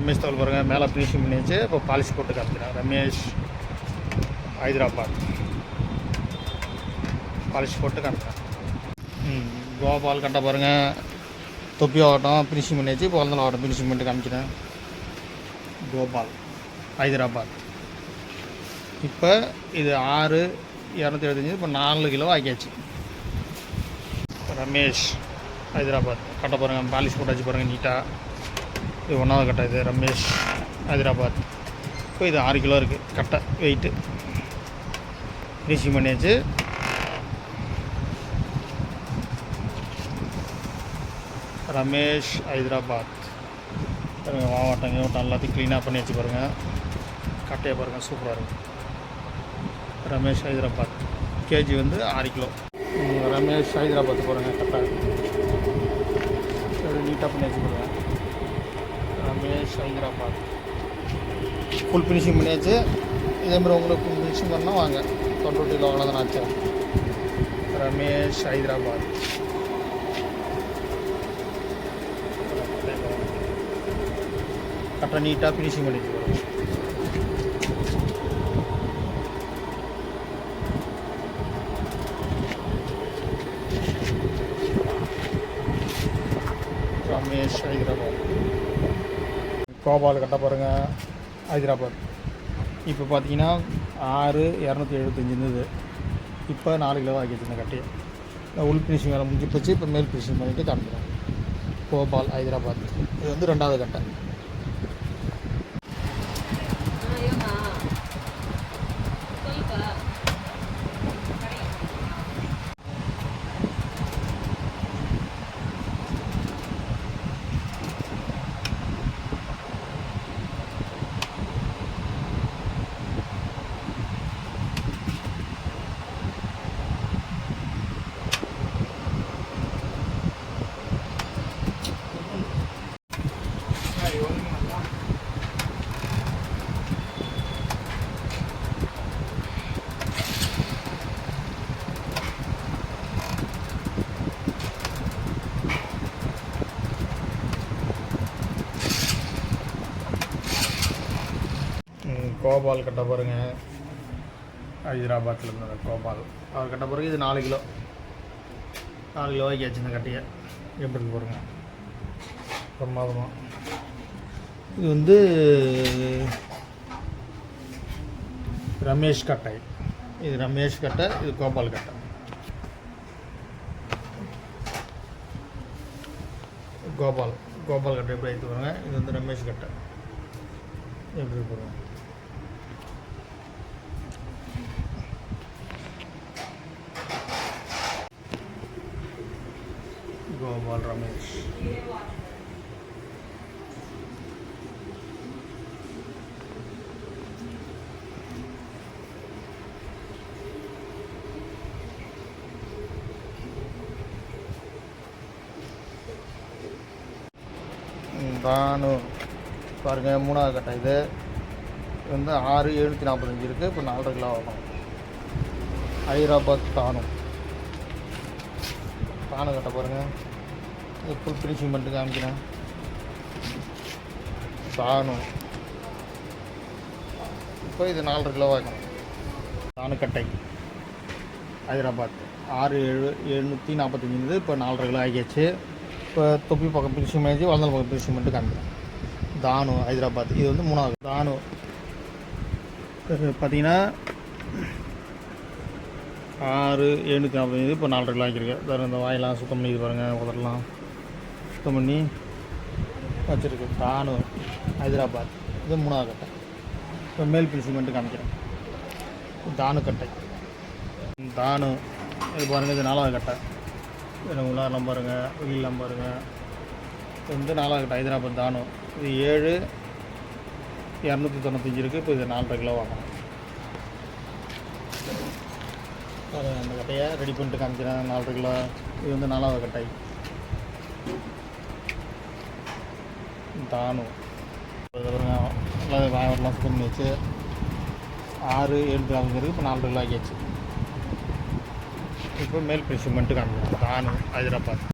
ரமேஷ் தகவல் பாருங்கள், மேலே ஃபினிஷிங் பண்ணிச்சு. இப்போ பாலிஷ் போட்டு காமிக்கிறேன். ரமேஷ் ஹைதராபாத் பாலிஷ் போட்டு காமிக்கிறேன். கோபால் கரெக்டாக பாருங்கள், தொப்பி ஆகட்டும் ஃபினிஷிங் பண்ணியாச்சு. இப்போ வளர்ந்தல ஆகட்டும் ஃபினிஷிங் பண்ணிட்டு காமிக்கிறேன். கோபால் ஹைதராபாத். இப்போ இது 6,275, இப்போ 4 கிலோ ஆக்கியாச்சு. ரமேஷ் ஹைதராபாத் கரெக்டாக பாருங்கள், பாலிஷ் போட்டாச்சு பாருங்கள் நீட்டாக. இது 1வது கட்டை. இது ரமேஷ் ஹைதராபாத். இப்போ இது 6 கிலோ இருக்குது கட்டை வெயிட்டு. ஃபினிஷிங் பண்ணியாச்சு. ரமேஷ் ஹைதராபாத் பாருங்கள், மாவட்டம் எல்லாத்தையும் க்ளீனாக பண்ணியாச்சு பாருங்கள். கட்டையை பாருங்கள், சூப்பராக இருக்கும். ரமேஷ் ஹைதராபாத் கேஜி வந்து 6 கிலோ. ரமேஷ் ஹைதராபாத் பாருங்கள், கட்டை நீட்டாக பண்ணியாச்சு பாருங்கள். ரமேஷ் ஹைதராபாத் ஃபுல் ஃபினிஷிங் பண்ணியாச்சு. இதேமாதிரி உங்களுக்கு ஃபுல் ஃபினிஷிங் பண்ணால் வாங்க, 20 கிலோ அவ்வளோதான் ஆச்சு. ரமேஷ் ஹைதராபாத் கரெக்டாக நீட்டாக ஃபினிஷிங் பண்ணிட்டு வரும். ரமேஷ் ஹைதராபாத். கோபால் கரெக்டாக பாருங்கள், ஹைதராபாத். இப்போ பார்த்தீங்கன்னா 6,275 இருந்தது. இப்போ 4 கிலோ ஆக்கிடுச்சு இந்த கட்டையை. உள் ஃபினிஷிங் வேலை முடிஞ்சு போச்சு. இப்போ மேல் ஃபினிஷிங் பண்ணிவிட்டு காமிக்கிறேன். கோபால் ஹைதராபாத். இது வந்து 2வது கட்டை. கோபால் கட்ட பாருங்கள், ஹைதராபாத்தில் இருந்த கோபால் அவர் கட்ட பிறகு இது 4 கிலோ 4 கிலோ ஆச்சு இந்த கட்டையை. எப்படி பாருங்கள், பிரமாதமாக. இது வந்து ரமேஷ் கட்டை. இது ரமேஷ் கட்டை, இது கோபால் கட்டை. கோபால் கட்டை எப்படி எடுத்து பாருங்க. இது வந்து ரமேஷ் கட்டை. எப்படி பாருங்க. கோபால் ரமேஷ். தானு பாருங்கள், 3வது கட்டை. இது வந்து 6,745 இருக்குது. இப்போ 4.5 கிலோ ஆகும். ஹைதராபாத் தானு கட்டை பாருங்கள். இது ஃபுல் ஃபினிஷிங் பண்ணிட்டு காமிக்கிறேன். தானு இப்போ இது 4.5 கிலோ ஆகும். தானு கட்டை ஹைதராபாத் 6,745 இருந்தது. இப்போ 4.5 கிலோ ஆகியாச்சு. இப்போ தொப்பி பக்கம் ஃபினிஷிங் பண்ணிச்சு, வளர்ந்தல் பக்கம் ஃபினிஷிங் பண்ணிட்டு காமிக்கிறேன். தானு ஹைதராபாத். இது வந்து 3வது தானு. பார்த்தீங்கன்னா 6,745 இப்போ 4.5 கிலோ ஆக்கியிருக்கு. வேறு இந்த வாயெல்லாம் சுத்தம் பண்ணி பாருங்கள், உதறலாம் சுத்தம் பண்ணி வச்சுருக்கு. தானு ஹைதராபாத். இது 3வது கட்டை. இப்போ மேல் ஃபினிஷிங் பண்ணிட்டு காமிக்கிறேன். தானு கட்டை. தானு இது பாருங்கள், இது 4வது கட்டை. உள்ளாரெலாம் பாருங்கள், வெளியெல்லாம் பாருங்கள். இது வந்து 4வது கட்டை ஹைதராபாத் தானு. இது 7,295 இருக்குது. இப்போ இது 4.5 கிலோ ஆகும். அந்த கட்டையை ரெடி பண்ணிட்டு காமிக்கிறேன். 4.5 கிலோ. இது வந்து 4வது கட்டை தானு. வாயெல்லாம் சுத்தம் பண்ணி வச்சு 6,745 இருக்குது. இப்போ 4.5 கிலோ ஆக்கியாச்சு. இப்போ மேல் ஃபினிஷிங் பண்ணிட்டு காமிக்கிறேன். தானு ஹைதராபாத்.